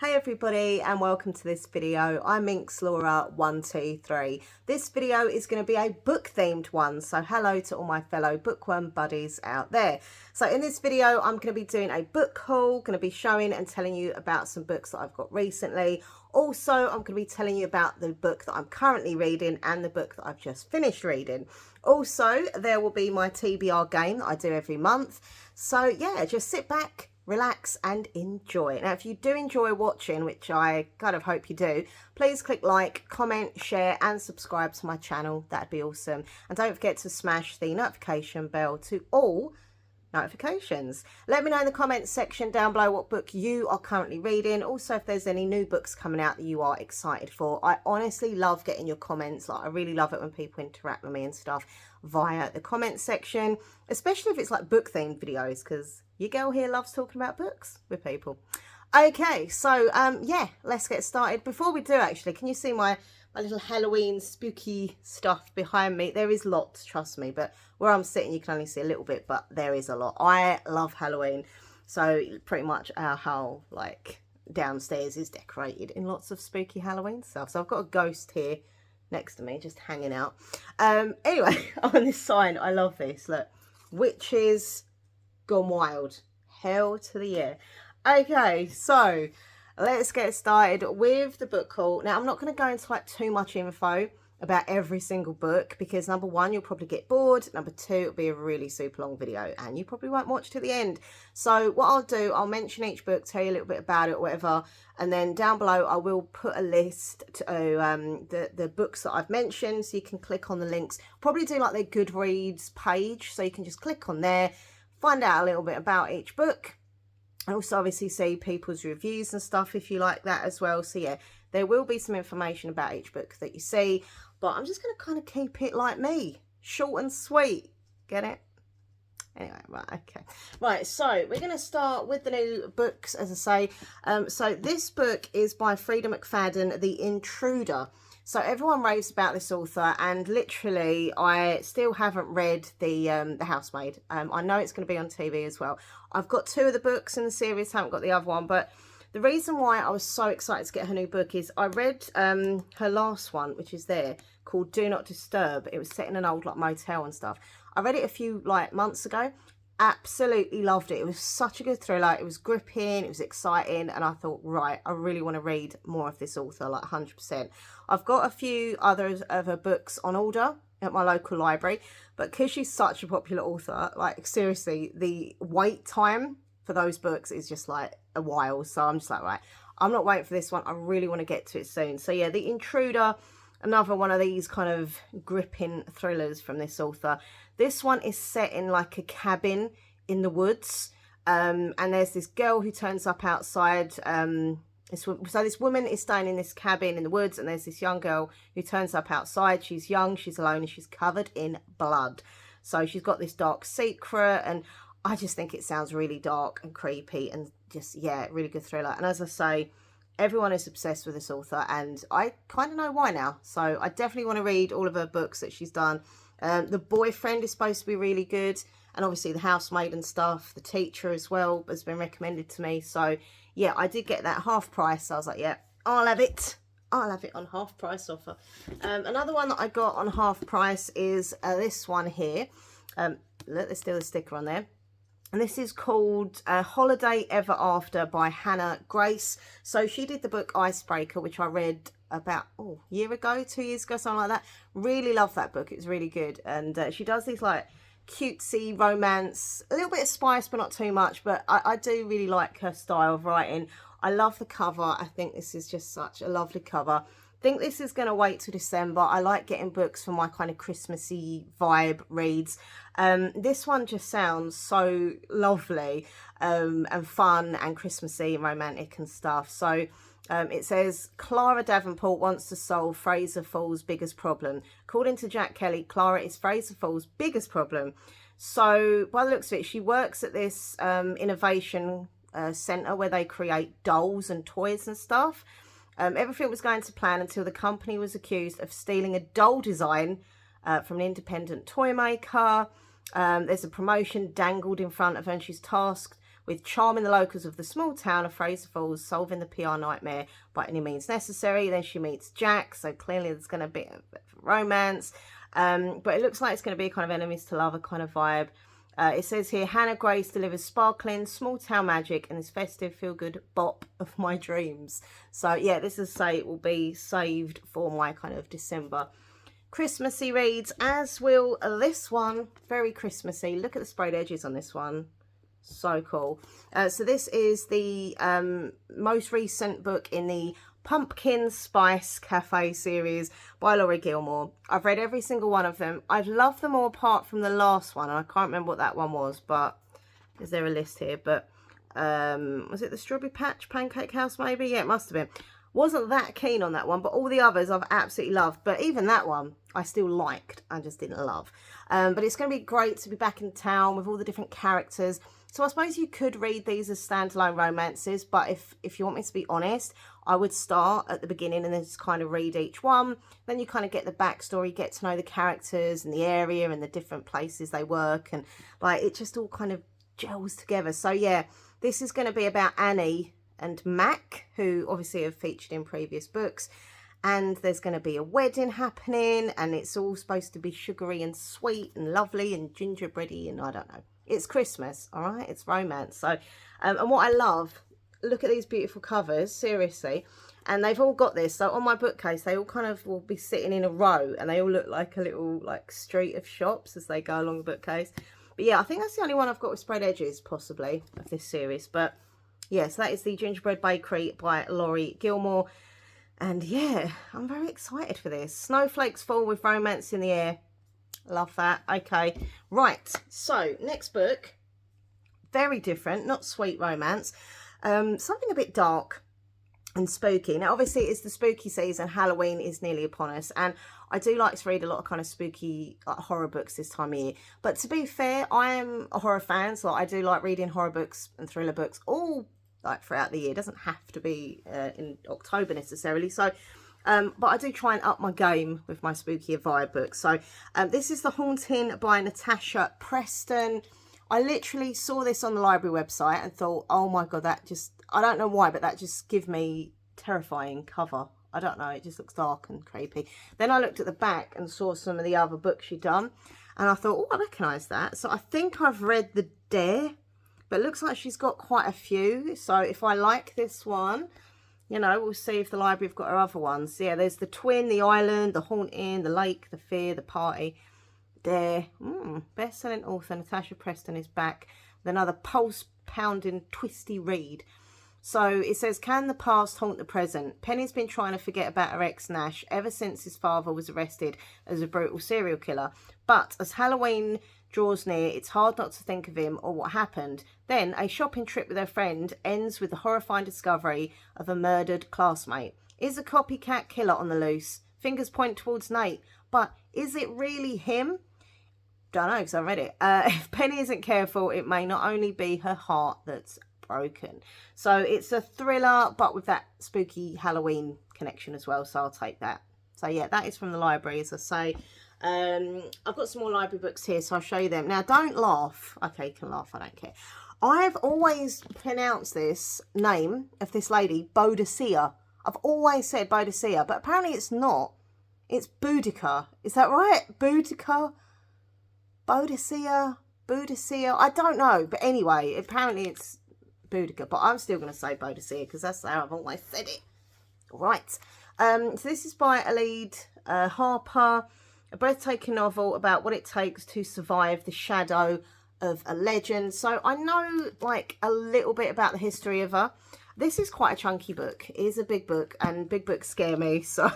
Hey everybody and welcome to this video. I'm Minxlaura123. This video is going to be a book themed one, so hello to all my fellow bookworm buddies out there. So in this video I'm going to be doing a book haul, going to be showing and telling you about some books that I've got recently. Also I'm going to be telling you about the book that I'm currently reading and the book that I've just finished reading. Also there will be my TBR game that I do every month. So yeah, just sit back, relax and enjoy. Now if you do enjoy watching, which I kind of hope you do, please click like, comment, share and subscribe to my channel. That'd be awesome. And don't forget to smash the notification bell to all notifications. Let me know in the comments section down below what book you are currently reading. Also if there's any new books coming out that you are excited for. I honestly love getting your comments. Like I really love it when people interact with me and stuff via the comment section, especially if it's like book themed videos, because your girl here loves talking about books with people. Okay, so yeah, let's get started. Before we do, actually, can you see my little Halloween spooky stuff behind me? There is lots, trust me, but where I'm sitting you can only see a little bit, but there is a lot. I love Halloween, so pretty much our whole like downstairs is decorated in lots of spooky Halloween stuff. So I've got a ghost here next to me just hanging out. Anyway, on this sign, I love this. Look, witches gone wild, hell to the yeah. Okay, so let's get started with the book haul. Now I'm not going to go into like too much info about every single book because number one, you'll probably get bored. Number two, it'll be a really super long video and you probably won't watch to the end. So what I'll do, I'll mention each book, tell you a little bit about it, whatever, and then down below I will put a list to the books that I've mentioned, so you can click on the links. Probably do like their Goodreads page, so you can just click on there, find out a little bit about each book. And also obviously see people's reviews and stuff if you like that as well. So yeah, there will be some information about each book that you see, but I'm just going to kind of keep it like me, short and sweet. Get it? Anyway, right, okay. Right, so we're going to start with the new books, as I say. So this book is by Frida McFadden, The Intruder. So everyone raves about this author, and literally I still haven't read The Housemaid. I know it's going to be on TV as well. I've got two of the books in the series, haven't got the other one, but the reason why I was so excited to get her new book is I read her last one, which is there, called Do Not Disturb. It was set in an old like motel and stuff. I read it a few like months ago. Absolutely loved it. It was such a good thriller. It was gripping, it was exciting, and I thought, right, I really want to read more of this author, like 100%. I've got a few others of her books on order at my local library, but because she's such a popular author, like seriously, the wait time for those books is just like a while. So I'm just like, right, I'm not waiting for this one. I really want to get to it soon. So yeah, The Intruder, another one of these kind of gripping thrillers from this author. This one is set in like a cabin in the woods, and there's this girl who turns up outside. So this woman is staying in this cabin in the woods, and there's this young girl who turns up outside. She's young, she's alone, and she's covered in blood. So she's got this dark secret, and I just think it sounds really dark and creepy and just, yeah, really good thriller. And as I say, everyone is obsessed with this author, and I kind of know why now. So I definitely want to read all of her books that she's done. The Boyfriend is supposed to be really good, and obviously The Housemaid and stuff. The Teacher as well has been recommended to me. So yeah, I did get that half price. So I was like, yeah, I'll have it. I'll have it on half price offer. Another one that I got on half price is this one here. Look, there's still a sticker on there. And this is called Holiday Ever After by Hannah Grace. So she did the book Icebreaker, which I read about a year ago, 2 years ago, something like that. Really love that book. It's really good. And she does these like cutesy romance, a little bit of spice, but not too much. But I do really like her style of writing. I love the cover. I think this is just such a lovely cover. I think this is going to wait till December. I like getting books for my kind of Christmassy vibe reads. This one just sounds so lovely and fun and Christmassy and romantic and stuff. So it says, Clara Davenport wants to solve Fraser Fall's biggest problem. According to Jack Kelly, Clara is Fraser Fall's biggest problem. So by the looks of it, she works at this innovation centre where they create dolls and toys and stuff. Everything was going to plan until the company was accused of stealing a doll design from an independent toy maker. There's a promotion dangled in front of her, and she's tasked with charming the locals of the small town of Fraser Falls, solving the PR nightmare by any means necessary. Then she meets Jack, so clearly there's going to be a bit of romance. But it looks like it's going to be kind of enemies to lover kind of vibe. It says here, Hannah Grace delivers sparkling small town magic and this festive feel-good bop of my dreams. So yeah, this is say it will be saved for my kind of December Christmassy reads, as will this one. Very Christmassy. Look at the sprayed edges on this one. So cool. So this is the most recent book in the Pumpkin Spice Cafe series by Laurie Gilmore. I've read every single one of them. I've loved them all apart from the last one. And I can't remember what that one was, but is there a list here? But was it the Strawberry Patch Pancake House maybe? Yeah, it must have been. Wasn't that keen on that one, but all the others I've absolutely loved. But even that one I still liked, I just didn't love. But it's going to be great to be back in town with all the different characters. So I suppose you could read these as standalone romances, but if you want me to be honest, I would start at the beginning and then just kind of read each one. Then you kind of get the backstory, get to know the characters and the area and the different places they work, and like it just all kind of gels together. So yeah, this is going to be about Annie and Mac, who obviously have featured in previous books. And there's going to be a wedding happening, and it's all supposed to be sugary and sweet and lovely and gingerbready, and I don't know. It's Christmas, all right? It's romance. So, and what I love, look at these beautiful covers, seriously. And they've all got this. So on my bookcase, they all kind of will be sitting in a row, and they all look like a little like street of shops as they go along the bookcase. But yeah, I think that's the only one I've got with sprayed edges, possibly, of this series. But yeah, so that is the Gingerbread Bakery by Laurie Gilmore. And yeah, I'm very excited for this. Snowflakes fall with romance in the air. Love that. Okay, right. So next book, very different, not sweet romance. Something a bit dark and spooky. Now, obviously, it's the spooky season. Halloween is nearly upon us, and I do like to read a lot of kind of spooky horror books this time of year. But to be fair, I am a horror fan, so I do like reading horror books and thriller books all like throughout the year. It doesn't have to be in October necessarily. So, but I do try and up my game with my spooky vibe books. So, this is The Haunting by Natasha Preston. I literally saw this on the library website and thought, oh my God, that just, I don't know why, but that just give me terrifying cover. I don't know, it just looks dark and creepy. Then I looked at the back and saw some of the other books she'd done, and I thought, oh, I recognise that. So I think I've read The Dare, but it looks like she's got quite a few. So if I like this one, you know, we'll see if the library have got her other ones. Yeah, there's The Twin, The Island, The Haunting, The Lake, The Fear, The Party. There, best-selling author Natasha Preston is back with another pulse-pounding, twisty read. So it says, can the past haunt the present? Penny's been trying to forget about her ex Nash ever since his father was arrested as a brutal serial killer. But as Halloween draws near, it's hard not to think of him or what happened. Then a shopping trip with her friend ends with the horrifying discovery of a murdered classmate. Is a copycat killer on the loose? Fingers point towards Nate. But is it really him? Don't know, because I read it. If Penny isn't careful, it may not only be her heart that's broken. So it's a thriller, but with that spooky Halloween connection as well. So I'll take that. So yeah, that is from the library, as I say. I've got some more library books here, so I'll show you them. Now, don't laugh. Okay, you can laugh, I don't care. I've always pronounced this name of this lady, Boadicea. I've always said Boadicea, but apparently it's not. It's Boudica. Is that right? Boudica? Boadicea? Boadicea? I don't know. But anyway, apparently it's Boudica. But I'm still going to say Boadicea because that's how I've always said it. Right. So this is by Alid Harper. A breathtaking novel about what it takes to survive the shadow of a legend. So I know like a little bit about the history of her. This is quite a chunky book. It is a big book, and big books scare me. So,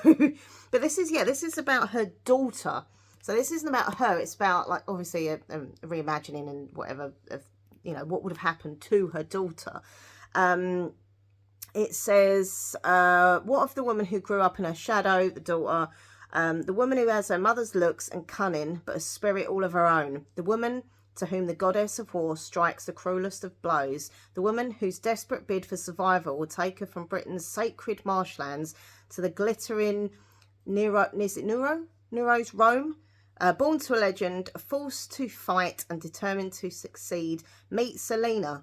but this is, yeah, this is about her daughter. So this isn't about her. It's about, like, obviously a reimagining and whatever of, you know, what would have happened to her daughter. It says, what of the woman who grew up in her shadow, the daughter, the woman who has her mother's looks and cunning, but a spirit all of her own, the woman to whom the goddess of war strikes the cruelest of blows, the woman whose desperate bid for survival will take her from Britain's sacred marshlands to the glittering Nero's Rome. Born to a legend, forced to fight and determined to succeed. Meet Selena.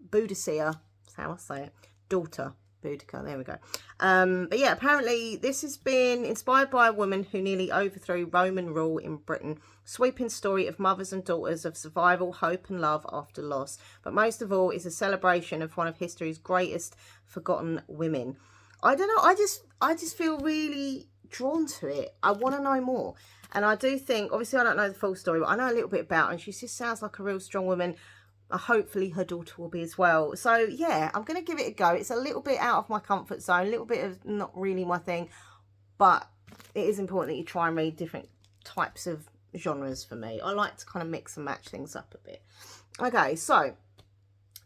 Boudicca, that's how I say it, daughter. Boudica, there we go. But yeah, apparently this has been inspired by a woman who nearly overthrew Roman rule in Britain. Sweeping story of mothers and daughters of survival, hope and love after loss. But most of all is a celebration of one of history's greatest forgotten women. I don't know, I just feel really drawn to it. I want to know more. And I do think, obviously I don't know the full story, but I know a little bit about her, and she just sounds like a real strong woman. Hopefully her daughter will be as well. So yeah, I'm going to give it a go. It's a little bit out of my comfort zone, a little bit of not really my thing, but it is important that you try and read different types of genres for me. I like to kind of mix and match things up a bit. Okay, so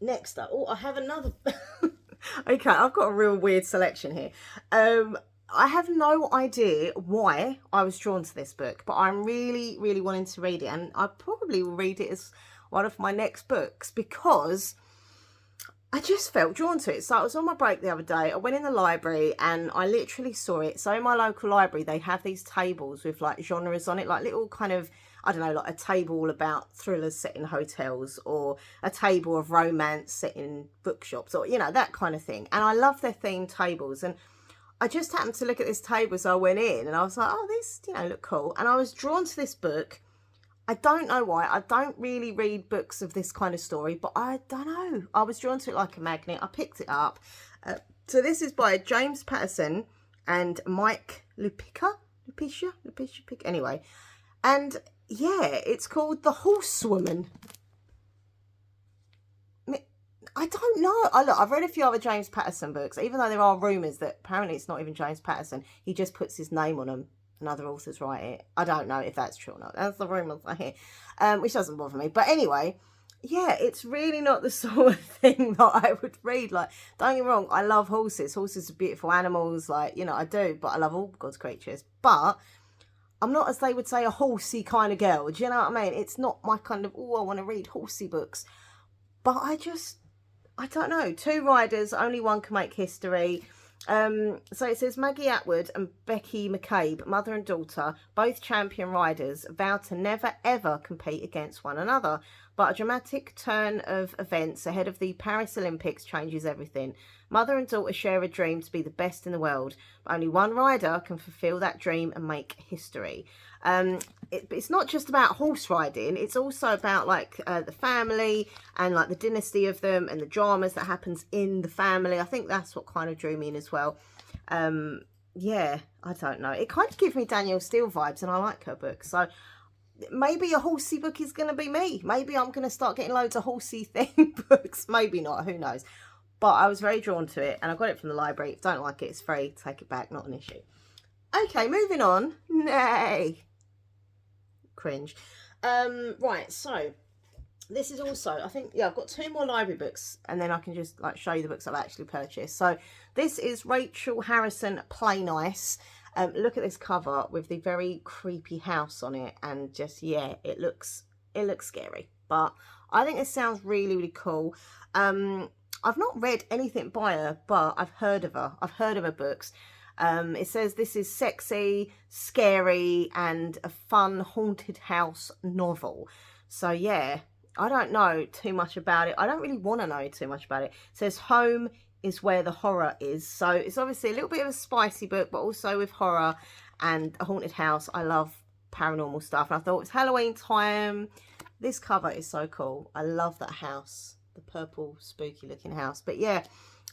next up, I have another okay, I've got a real weird selection here. I have no idea why I was drawn to this book, but I'm really wanting to read it, and I probably will read it as one of my next books because I just felt drawn to it. So I was on my break the other day, I went in the library and I literally saw it. So in my local library, they have these tables with like genres on it, like little kind of, I don't know, like a table about thrillers set in hotels, or a table of romance set in bookshops, or, you know, that kind of thing. And I love their themed tables. And I just happened to look at this table as I went in, and I was like, oh, these, you know, look cool. And I was drawn to this book. I don't know why. I don't really read books of this kind of story, but I don't know. I was drawn to it like a magnet. I picked it up. So this is by James Patterson and Mike Lupica. Anyway. And yeah, it's called The Horsewoman. I don't know. Look, I've read a few other James Patterson books, even though there are rumours that apparently it's not even James Patterson. He just puts his name on them and other authors write it. I don't know if that's true or not. That's the rumours I hear, which doesn't bother me. But anyway, yeah, it's really not the sort of thing that I would read. Like, don't get me wrong, I love horses. Horses are beautiful animals, like, you know, I do. But I love all God's creatures. But I'm not, as they would say, a horsey kind of girl. Do you know what I mean? It's not my kind of, oh, I want to read horsey books. But I don't know. 2 riders, only one can make history. So it says Maggie Atwood and Becky McCabe, mother and daughter, both champion riders, vow to never ever compete against one another. But a dramatic turn of events ahead of the Paris Olympics changes everything. Mother and daughter share a dream to be the best in the world, but only one rider can fulfill that dream and make history. It's not just about horse riding, it's also about like the family and like the dynasty of them and the dramas that happens in the family. I think that's what kind of drew me in as well. Yeah, I don't know, it kind of gives me Danielle Steele vibes, and I like her book. So maybe a horsey book is going to be me. Maybe I'm going to start getting loads of horsey themed books. Maybe not, who knows. But I was very drawn to it, and I got it from the library. If you don't like it, it's free. Take it back, not an issue. Okay, moving on. Nay. Cringe. Right, so this is also, I think, yeah, I've got 2 more library books, and then I can just like show you the books I've actually purchased. So this is Rachel Harrison Play Nice. Look at this cover with the very creepy house on it, and just, yeah, it looks scary. But I think this sounds really cool. I've not read anything by her, but I've heard of her. I've heard of her books. It says this is sexy, scary, and a fun haunted house novel. So yeah, I don't know too much about it. I don't really want to know too much about it. It says home is where the horror is. So it's obviously a little bit of a spicy book, but also with horror and a haunted house. I love paranormal stuff, and I thought it's Halloween time. This cover is so cool. I love that house, the purple spooky looking house. But yeah,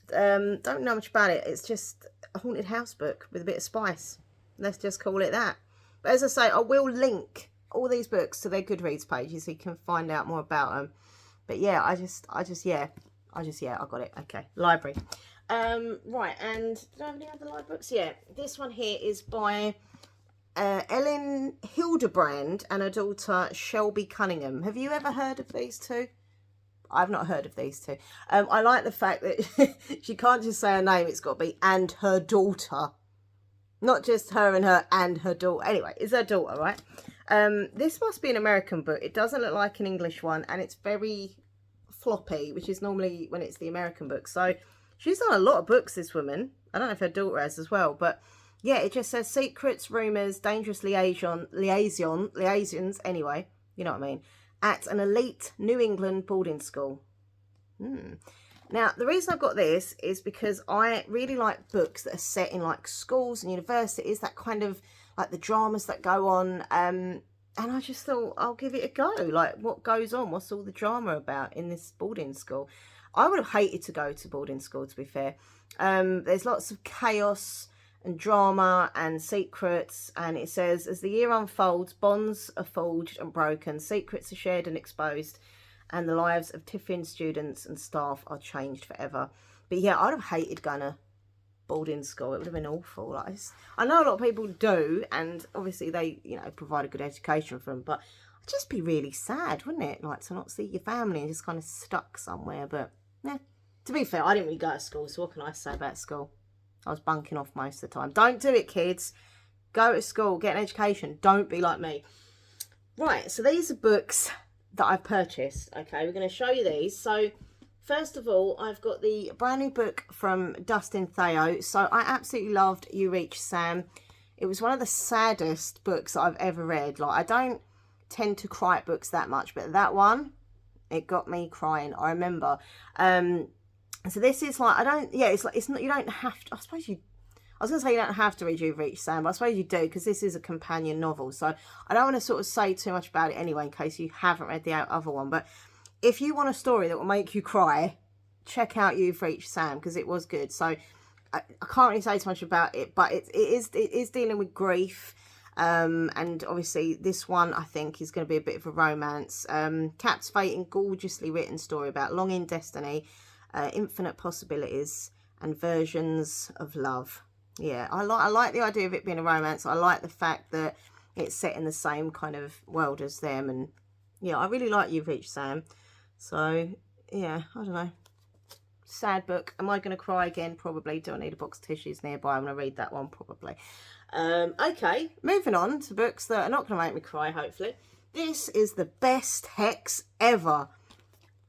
don't know much about it. It's just a haunted house book with a bit of spice. Let's just call it that. But as I say, I will link all these books to their Goodreads pages so you can find out more about them. But yeah, I got it. Okay, library. Right, and do I have any other library books? Yeah, this one here is by Ellen Hildebrand and her daughter Shelby Cunningham. Have you ever heard of these two? I've not heard of these two. I like the fact that she can't just say her name, it's got to be and her daughter. Not just her and her daughter. Anyway, it's her daughter, right? This must be an American book. It doesn't look like an English one, and it's very floppy, which is normally when it's the American book. So she's done a lot of books, this woman. I don't know if her daughter has as well, but yeah, it just says secrets, rumours, dangerous liaisons, anyway, you know what I mean, at an elite New England boarding school. Now, the reason I got this is because I really like books that are set in like schools and universities, that kind of like the dramas that go on. And I just thought I'll give it a go. Like, what goes on? What's all the drama about in this boarding school? I would have hated to go to boarding school, to be fair. There's lots of chaos and drama and secrets, and it says, as the year unfolds, bonds are forged and broken, secrets are shared and exposed, and the lives of Tiffin students and staff are changed forever. But yeah, I'd have hated going to boarding school. It would have been awful. Like, I know a lot of people do, and obviously they, you know, provide a good education for them, but it'd just be really sad, wouldn't it? Like, to not see your family and just kind of stuck somewhere. But yeah, to be fair, I didn't really go to school, so what can I say about school? I was bunking off most of the time. Don't do it, kids. Go to school, get an education. Don't be like me. Right, so these are books that I've purchased. Okay, we're going to show you these. So first of all, I've got the brand new book from Dustin Theo. So I absolutely loved You Reach Sam. It was one of the saddest books that I've ever read. Like, I don't tend to cry at books that much, but that one, it got me crying. I remember. So this is like, it's not, you don't have to, I suppose you, I was going to say you don't have to read You Reach Sam, but I suppose you do, because this is a companion novel. So I don't want to sort of say too much about it anyway, in case you haven't read the other one. But if you want a story that will make you cry, check out You've Reached Sam, because it was good. So I can't really say too much about it, but it is dealing with grief. And obviously this one, I think, is going to be a bit of a romance. Captivating, gorgeously written story about longing, destiny, infinite possibilities, and versions of love. Yeah, I like the idea of it being a romance. I like the fact that it's set in the same kind of world as them. And yeah, I really like You've Reached Sam. So yeah, I don't know. Sad book. Am I going to cry again? Probably. Do I need a box of tissues nearby? I'm going to read that one, probably. Okay, moving on to books that are not going to make me cry, hopefully. This is the best Hex ever.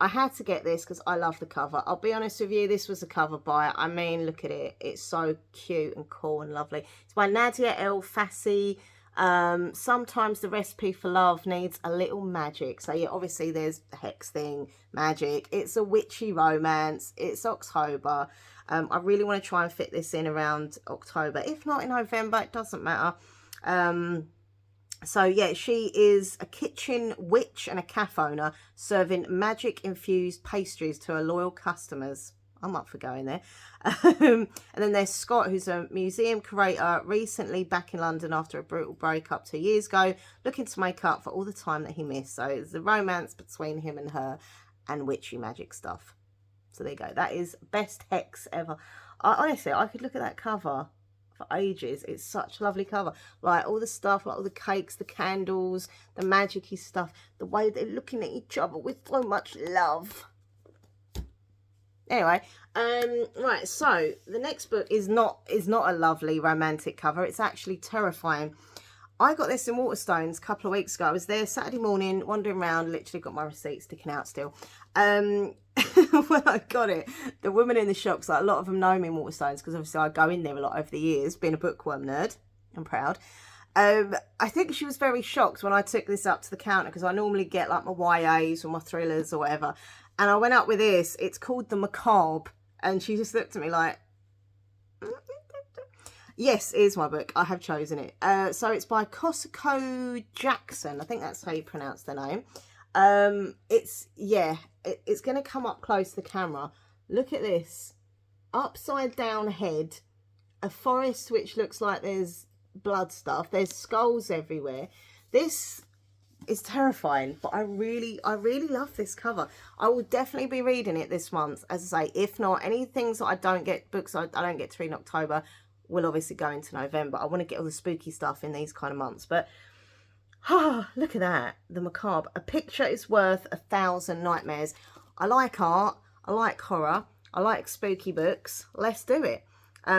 I had to get this because I love the cover. I'll be honest with you, this was a cover buy. I mean, look at it. It's so cute and cool and lovely. It's by Nadia El Fassi. Sometimes the recipe for love needs a little magic. So yeah, obviously there's the Hex thing, magic. It's a witchy romance. It's October. I really want to try and fit this in around October. If not in November, it doesn't matter. So yeah, she is a kitchen witch and a cafe owner serving magic-infused pastries to her loyal customers. I'm up for going there. And then there's Scott, who's a museum curator, recently back in London after a brutal breakup 2 years ago, looking to make up for all the time that he missed. So it's the romance between him and her and witchy magic stuff. So there you go. That is best Hex ever. Honestly, I could look at that cover for ages. It's such a lovely cover. Like all the stuff, like all the cakes, the candles, the magic-y stuff, the way they're looking at each other with so much love. Anyway, right, so the next book is not a lovely romantic cover. It's actually terrifying. I got this in Waterstones a couple of weeks ago. I was there Saturday morning, wandering around, literally got my receipt sticking out still. When I got it, the woman in the shop's like, a lot of them know me in Waterstones because obviously I go in there a lot over the years, being a bookworm nerd. I'm proud. I think she was very shocked when I took this up to the counter because I normally get like my YAs or my thrillers or whatever. And I went up with this. It's called The Macabre. And she just looked at me like, yes, it is my book. I have chosen it. So it's by Cosco Jackson. I think that's how you pronounce the name. It's going to come up close to the camera. Look at this. Upside down head. A forest which looks like there's blood stuff. There's skulls everywhere. This is terrifying, but I really love this cover. I will definitely be reading it this month. As I say, if not, any things that I don't get, books I don't get to read in October, will obviously go into November. I want to get all the spooky stuff in these kind of months. But look at that. The Macabre. A picture is worth 1,000 nightmares. I like art. I like horror. I like spooky books. Let's do it.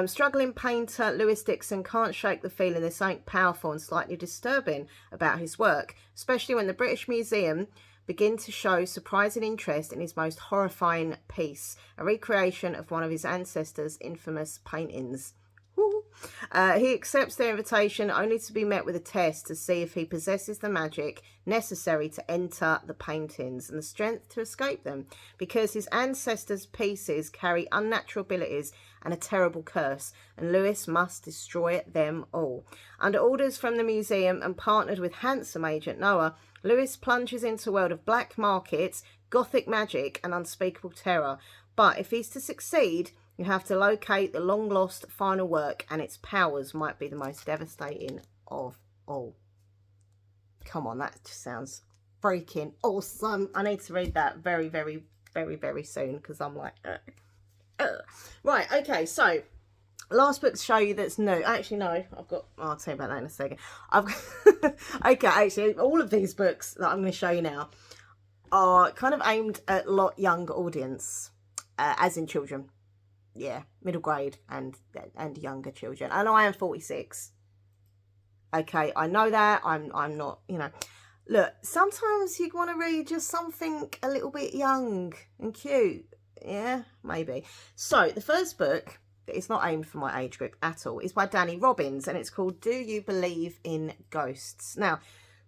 Struggling painter Lewis Dixon can't shake the feeling there's something powerful and slightly disturbing about his work, especially when the British Museum begin to show surprising interest in his most horrifying piece, a recreation of one of his ancestors' infamous paintings. Woo. He accepts their invitation only to be met with a test to see if he possesses the magic necessary to enter the paintings and the strength to escape them, because his ancestors' pieces carry unnatural abilities and a terrible curse, and Lewis must destroy them all. Under orders from the museum and partnered with handsome Agent Noah, Lewis plunges into a world of black markets, gothic magic and unspeakable terror. But if he's to succeed, you have to locate the long-lost final work, and its powers might be the most devastating of all. Come on, that just sounds freaking awesome. I need to read that very, very, very, very soon, because I'm like, Right, okay, so last book to show you that's new. Actually, no, I'll tell you about that in a second. Okay, actually, all of these books that I'm going to show you now are kind of aimed at a lot younger audience, as in children. Yeah, middle grade and younger children. And I am 46. Okay, I know that. I'm not, you know. Look, sometimes you want to read just something a little bit young and cute. Yeah, maybe. So, the first book, it's not aimed for my age group at all, is by Danny Robbins, and it's called Do You Believe in Ghosts? Now,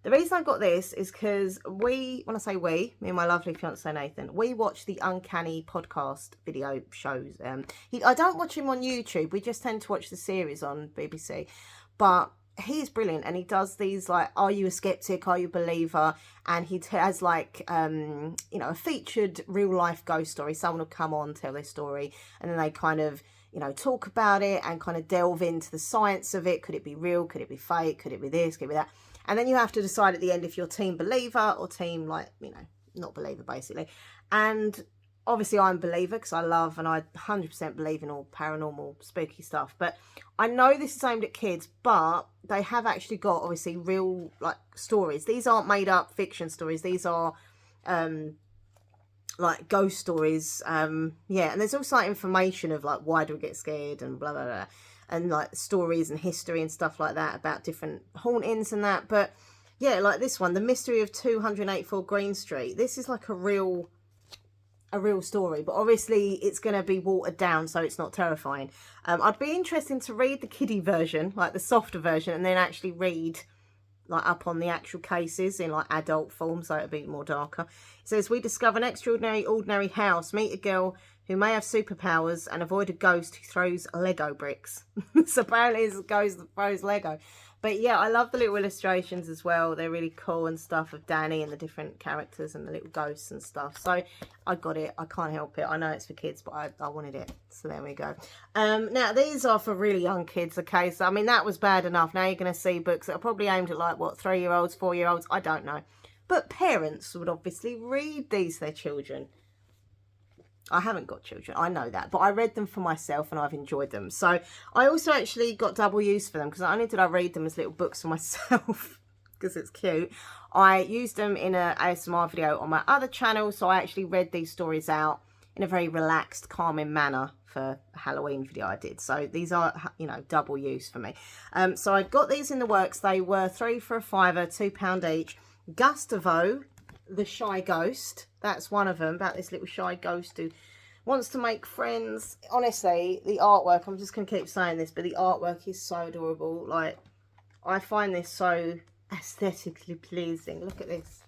the reason I got this is because when I say we, me and my lovely fiance Nathan, we watch the Uncanny podcast video shows. I don't watch him on YouTube. We just tend to watch the series on BBC. But he's brilliant, and he does these, like, are you a skeptic? Are you a believer? And he has, like, you know, a featured real life ghost story. Someone will come on, tell their story, and then they kind of, you know, talk about it and kind of delve into the science of it. Could it be real? Could it be fake? Could it be this? Could it be that? And then you have to decide at the end if you're team believer or team, like, you know, not believer, basically. And obviously I'm a believer because I love and I 100% believe in all paranormal, spooky stuff. But I know this is aimed at kids, but they have actually got, obviously, real, like, stories. These aren't made up fiction stories. These are, like, ghost stories. Yeah, and there's also, like, information of, like, why do we get scared and blah, blah, blah. And, like, stories and history and stuff like that about different hauntings and that. But, yeah, like this one, The Mystery of 284 Green Street. This is, like, a real story. But, obviously, it's going to be watered down, so it's not terrifying. I'd be interested to read the kiddie version, like the softer version, and then actually read, like, up on the actual cases in, like, adult form, so it'll be more darker. It says, we discover an extraordinary, ordinary house, meet a girl who may have superpowers, and avoid a ghost who throws Lego bricks. So apparently it's a ghost that throws Lego. But yeah, I love the little illustrations as well. They're really cool and stuff of Danny and the different characters and the little ghosts and stuff. So I got it. I can't help it. I know it's for kids, but I wanted it. So there we go. Now, these are for really young kids, okay? So, I mean, that was bad enough. Now you're going to see books that are probably aimed at, like, what, 3-year-olds, 4-year-olds? I don't know. But parents would obviously read these to their children. I haven't got children, I know that, but I read them for myself and I've enjoyed them. So I also actually got double use for them, because not only did I read them as little books for myself, because it's cute, I used them in an ASMR video on my other channel. So I actually read these stories out in a very relaxed, calming manner for a Halloween video I did. So these are, you know, double use for me. So I got these in the works. They were 3 for a £5, £2 each. Gustavo, the shy ghost, that's one of them, about this little shy ghost who wants to make friends. Honestly, the artwork, I'm just going to keep saying this, but the artwork is so adorable. Like, I find this so aesthetically pleasing. Look at this.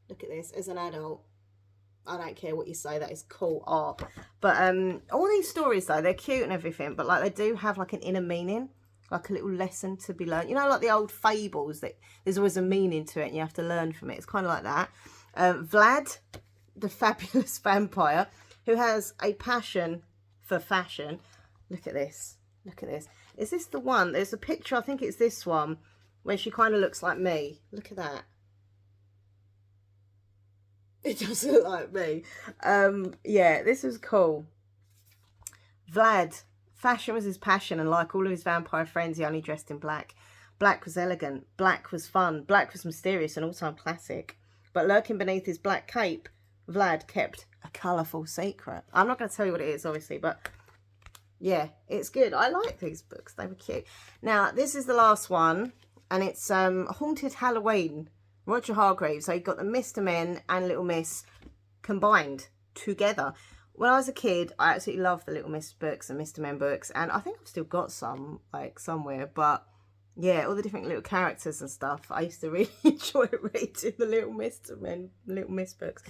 Look at this. As an adult, I don't care what you say, that is cool art. But all these stories, though, they're cute and everything, but, like, they do have, like, an inner meaning, like a little lesson to be learned. You know, like the old fables, that there's always a meaning to it and you have to learn from it. It's kind of like that. Vlad, the fabulous vampire, who has a passion for fashion. Look at this. Look at this. Is this the one? There's a picture, I think it's this one, where she kind of looks like me. Look at that. It does look like me. Yeah, this was cool. Vlad, fashion was his passion, and like all of his vampire friends, he only dressed in black. Black was elegant. Black was fun. Black was mysterious, an all-time classic. But lurking beneath his black cape, Vlad kept a colourful secret. I'm not going to tell you what it is, obviously, but yeah, it's good. I like these books. They were cute. Now, this is the last one, and it's Haunted Halloween, Roger Hargreaves. So you've got the Mr. Men and Little Miss combined together. when I was a kid, I absolutely loved the Little Miss books and Mr. Men books, and I think I've still got some, like, somewhere, but yeah, all the different little characters and stuff. I used to really enjoy reading the Little Miss books.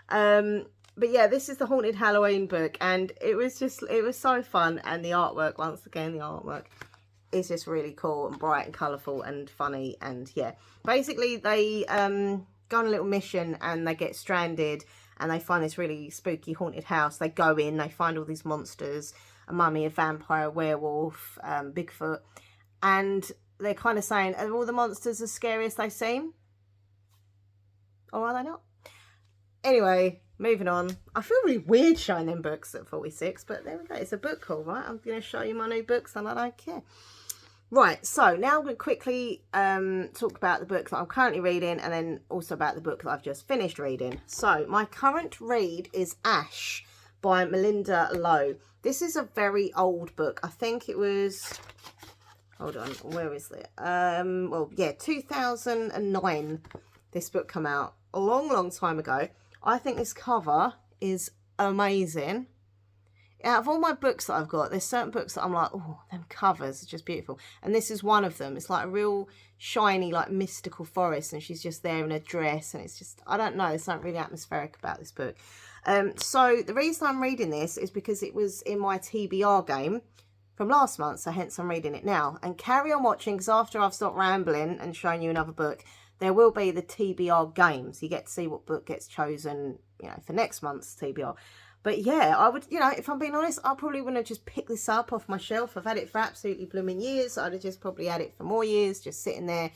But yeah, this is the Haunted Halloween book, and it was so fun, and the artwork, once again, the artwork is just really cool and bright and colourful and funny, and yeah. Basically, they go on a little mission, and they get stranded, and they find this really spooky haunted house. They go in, they find all these monsters, a mummy, a vampire, a werewolf, Bigfoot, and they're kind of saying, are all the monsters as scary as they seem? Or are they not? Anyway, moving on. I feel really weird showing them books at 46, but there we go. It's a book haul, right? I'm going to show you my new books and I don't care. Right, so now I'm going to quickly talk about the book that I'm currently reading, and then also about the book that I've just finished reading. So my current read is Ash by Melinda Lowe. This is a very old book. I think it was... Hold on, where is it? Well, yeah, 2009 this book came out. A long, long time ago. I think this cover is amazing. Out of all my books that I've got, there's certain books that I'm like, oh, them covers are just beautiful. And this is one of them. It's like a real shiny, like mystical forest, and she's just there in a dress, and it's just, I don't know, there's something really atmospheric about this book. So the reason I'm reading this is because it was in my TBR game from last month, so hence I'm reading it now. And carry on watching, because after I've stopped rambling and showing you another book, there will be the TBR game, so you get to see what book gets chosen, you know, for next month's TBR. But yeah, I would, you know, if I'm being honest, I probably wouldn't have just picked this up off my shelf. I've had it for absolutely blooming years. I'd have just probably had it for more years, just sitting there,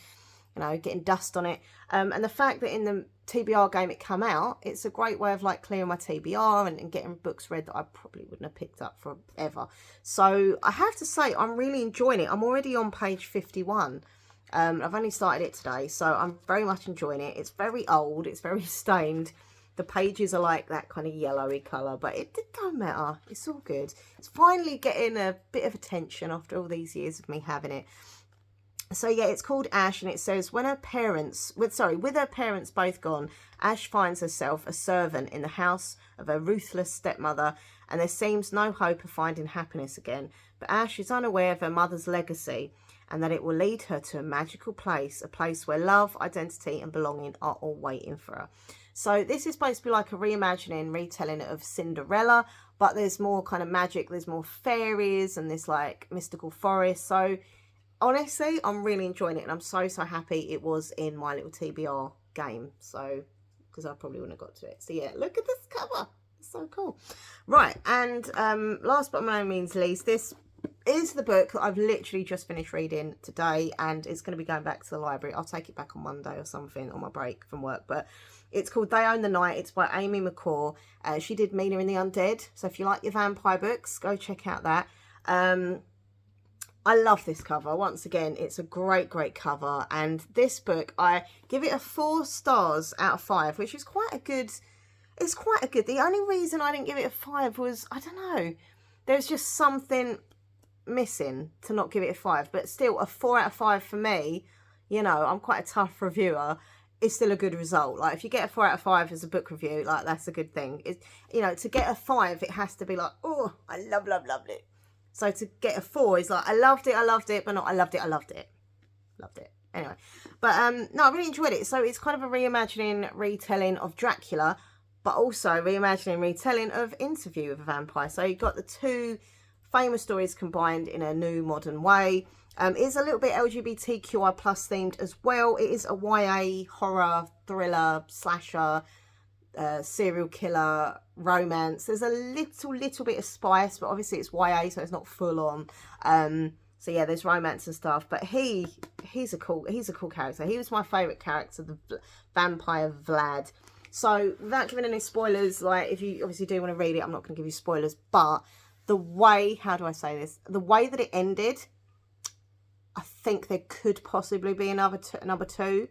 you know, getting dust on it. And the fact that in the TBR game it come out, it's a great way of like clearing my TBR and getting books read that I probably wouldn't have picked up forever. So I have to say, I'm really enjoying it. I'm already on page 51. I've only started it today, so I'm very much enjoying it. It's very old, it's very stained. The pages are like that kind of yellowy colour, but it don't matter. It's all good. It's finally getting a bit of attention after all these years of me having it. So yeah, it's called Ash, and it says, with her parents both gone, Ash finds herself a servant in the house of her ruthless stepmother, and there seems no hope of finding happiness again. But Ash is unaware of her mother's legacy, and that it will lead her to a magical place, a place where love, identity and belonging are all waiting for her. So this is supposed to be like a reimagining, retelling of Cinderella, but there's more kind of magic, there's more fairies and this like mystical forest. So honestly, I'm really enjoying it, and I'm so happy it was in my little TBR game. So, because I probably wouldn't have got to it. So yeah, look at this cover. It's so cool. Right, and last but by no means least, this is the book that I've literally just finished reading today, and it's going to be going back to the library. I'll take it back on Monday or something on my break from work, but it's called They Own the Night. It's by Amy McCaw. She did Mina and the Undead, so if you like your vampire books, go check out that. I love this cover. Once again, it's a great cover, and this book, I give it a 4 stars out of 5, which is quite a good, it's quite a good. The only reason I didn't give it a 5 was, I don't know, there's just something missing to not give it a 5, but still a 4 out of 5 for me, you know, I'm quite a tough reviewer, is still a good result. Like, if you get a 4 out of 5 as a book review, like, that's a good thing. It, you know, to get a 5, it has to be like, oh, I loved it. So to get a 4 is like, I loved it, but not I loved it. Anyway, but no, I really enjoyed it. So it's kind of a reimagining, retelling of Dracula, but also reimagining, retelling of Interview with a Vampire. So you've got the 2 famous stories combined in a new modern way. It's a little bit LGBTQI plus themed as well. It is a YA horror thriller slasher, serial killer romance. There's a little bit of spice, but obviously it's YA, so it's not full on. So yeah, there's romance and stuff. But he's a cool character. He was my favourite character, the vampire Vlad. So without giving any spoilers, like if you obviously do want to read it, I'm not going to give you spoilers, but the way, how do I say this? The way that it ended, I think there could possibly be another 2,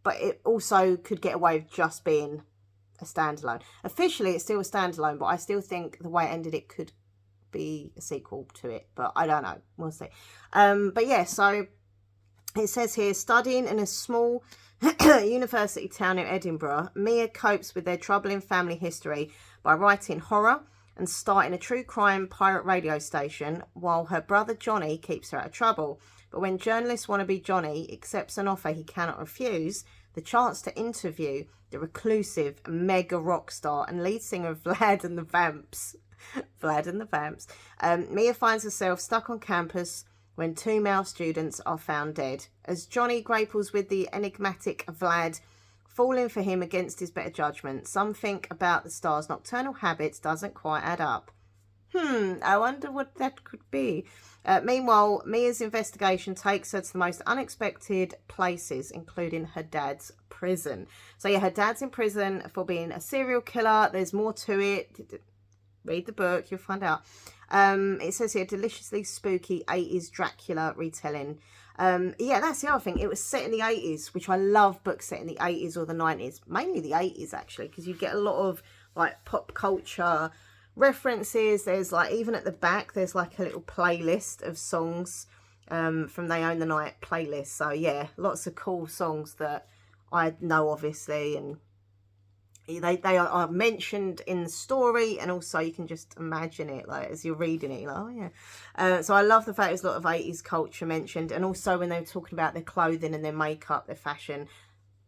but it also could get away with just being a standalone. Officially, it's still a standalone, but I still think the way it ended, it could be a sequel to it, but I don't know. We'll see. But yeah, so it says here, studying in a small university town in Edinburgh, Mia copes with their troubling family history by writing horror and starting a true crime pirate radio station while her brother Johnny keeps her out of trouble. But when journalist wannabe Johnny accepts an offer he cannot refuse, the chance to interview the reclusive mega rock star and lead singer of Vlad and the Vamps, Mia finds herself stuck on campus when 2 male students are found dead. As Johnny grapples with the enigmatic Vlad, falling for him against his better judgment, something about the star's nocturnal habits doesn't quite add up. I wonder what that could be. Meanwhile, Mia's investigation takes her to the most unexpected places, including her dad's prison. So yeah, her dad's in prison for being a serial killer. There's more to it. Read the book, you'll find out. It says here, deliciously spooky 80s Dracula retelling. Yeah, that's the other thing. It was set in the 80s, which I love books set in the 80s or the 90s. Mainly the 80s, actually, because you get a lot of like pop culture references. There's like, even at the back, there's like a little playlist of songs from They Own the Night playlist. So yeah, lots of cool songs that I know, obviously, and they are mentioned in the story, and also you can just imagine it like as you're reading it, you're like, oh yeah. So I love the fact there's a lot of 80s culture mentioned, and also when they were talking about their clothing and their makeup, their fashion,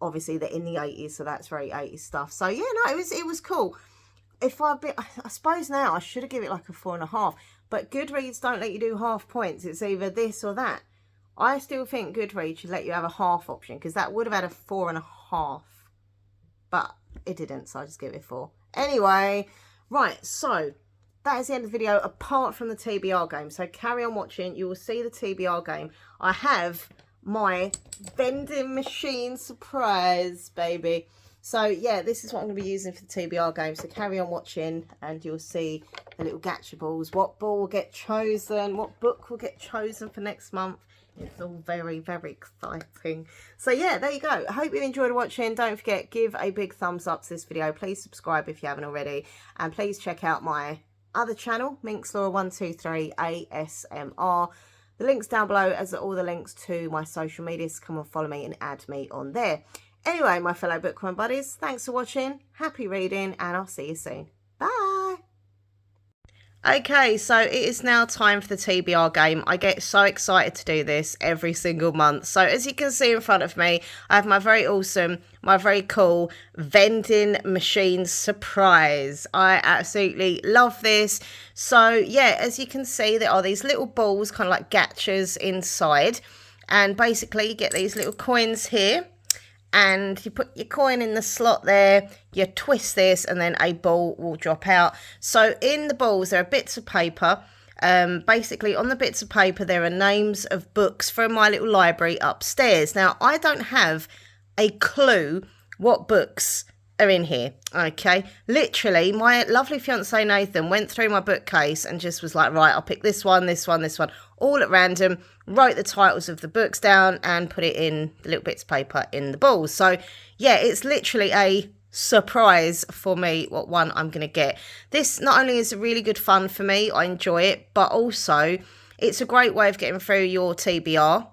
obviously they're in the 80s, so that's very 80s stuff. So yeah, no, it was cool. I suppose now I should have given it like a 4.5, but Goodreads don't let you do half points. It's either this or that. I still think Goodreads should let you have a half option, because that would have had a 4.5, but it didn't, so I just give it 4. Anyway, right, so that is the end of the video, apart from the TBR game. So carry on watching, you will see the TBR game. I have my vending machine surprise, baby. So yeah, this is what I'm going to be using for the TBR game. So carry on watching and you'll see the little gacha balls. What ball will get chosen, what book will get chosen for next month. It's all very, very exciting. So yeah, there you go. I hope you enjoyed watching. Don't forget, give a big thumbs up to this video. Please subscribe if you haven't already. And please check out my other channel, Minxlaura123 ASMR. The link's down below, as are all the links to my social media. So come and follow me and add me on there. Anyway, my fellow bookworm buddies, thanks for watching. Happy reading, and I'll see you soon. Bye. Okay, so it is now time for the TBR game. I get so excited to do this every single month. So as you can see in front of me, I have my very awesome, my very cool vending machine surprise. I absolutely love this. So yeah, as you can see, there are these little balls, kind of like gachas inside. And basically you get these little coins here. And you put your coin in the slot there, you twist this, and then a ball will drop out. So in the balls, there are bits of paper. Basically, on the bits of paper, there are names of books from my little library upstairs. Now, I don't have a clue what books are in here, okay? Literally, my lovely fiance Nathan went through my bookcase and just was like, right, I'll pick this one, this one, this one, all at random, wrote the titles of the books down and put it in the little bits of paper in the balls. So yeah, it's literally a surprise for me what one I'm going to get. This not only is a really good fun for me, I enjoy it, but also it's a great way of getting through your TBR.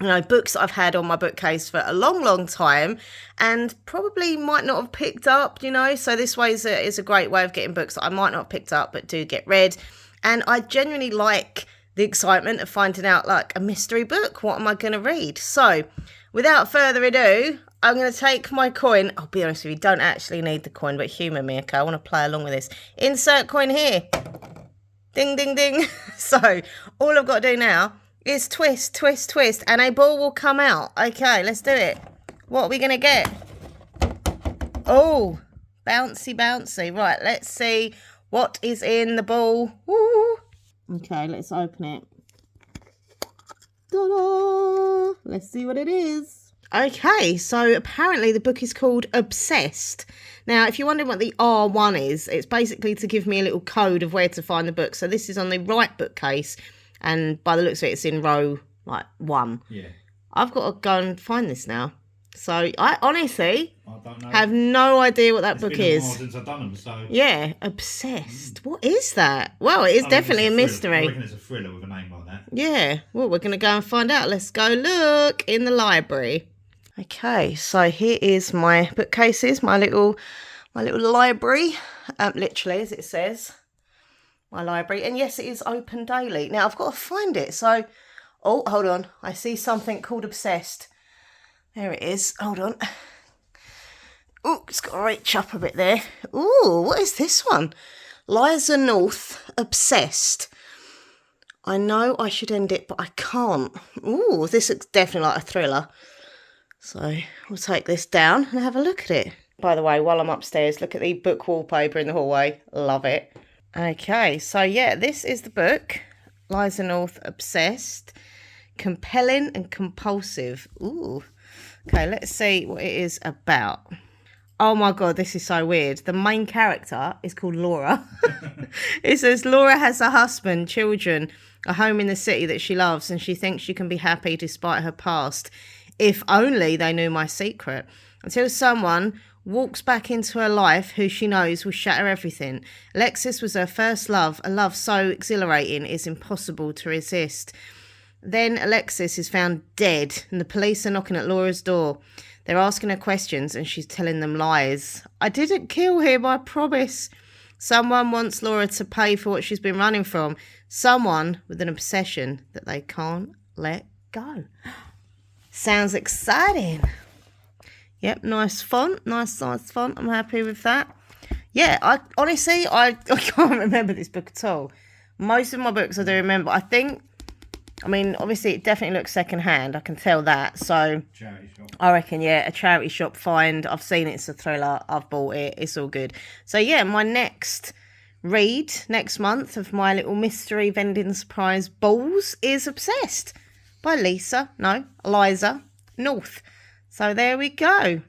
You know, books that I've had on my bookcase for a long, long time and probably might not have picked up, you know. So this way is a great way of getting books that I might not have picked up but do get read. And I genuinely like the excitement of finding out, like, a mystery book. What am I going to read? So without further ado, I'm going to take my coin. I'll be honest with you, don't actually need the coin, but humour me, okay? I want to play along with this. Insert coin here. Ding, ding, ding. So all I've got to do now is twist, twist, twist, and a ball will come out. Okay, let's do it. What are we going to get? Oh, bouncy, bouncy. Right, let's see what is in the ball. Woo. Okay, let's open it. Ta-da! Let's see what it is. Okay, so apparently the book is called Obsessed. Now, if you're wondering what the R1 is, it's basically to give me a little code of where to find the book. So this is on the right bookcase. And by the looks of it, it's in row, like, 1. Yeah. I've got to go and find this now. So, I honestly have no idea what that book is. It's been a while since I've done them, so... Yeah, Obsessed. What is that? Well, it is definitely a mystery. I reckon it's a thriller with a name like that. Yeah. Well, we're going to go and find out. Let's go look in the library. Okay, so here is my bookcases, my little my little library, literally, as it says, my library. And yes, it is open daily. Now, I've got to find it. So, oh, hold on. I see something called Obsessed. There it is. Hold on. Oh, it's got to reach up a bit there. Oh, what is this one? Liza North, Obsessed. I know I should end it, but I can't. Oh, this looks definitely like a thriller. So we'll take this down and have a look at it. By the way, while I'm upstairs, look at the book wallpaper in the hallway. Love it. Okay, so yeah, this is the book. Liza North, Obsessed. Compelling and compulsive. Ooh. Okay, let's see what it is about. Oh my God, this is so weird. The main character is called Laura. It says Laura has a husband, children, a home in the city that she loves, and she thinks she can be happy despite her past. If only they knew my secret. Until someone walks back into her life who she knows will shatter everything. Alexis was her first love, a love so exhilarating it's impossible to resist. Then Alexis is found dead, and the police are knocking at Laura's door. They're asking her questions, and she's telling them lies. I didn't kill him, I promise. Someone wants Laura to pay for what she's been running from. Someone with an obsession that they can't let go. Sounds exciting. Yep, nice font. Nice size font. I'm happy with that. Yeah, I honestly can't remember this book at all. Most of my books I do remember. I mean, obviously it definitely looks secondhand. I can tell that. So Charity shop. I reckon, yeah, a charity shop find. I've seen it's a thriller. I've bought it. It's all good. So yeah, my next read next month of my little mystery vending surprise balls is Obsessed by Liza North. So there we go.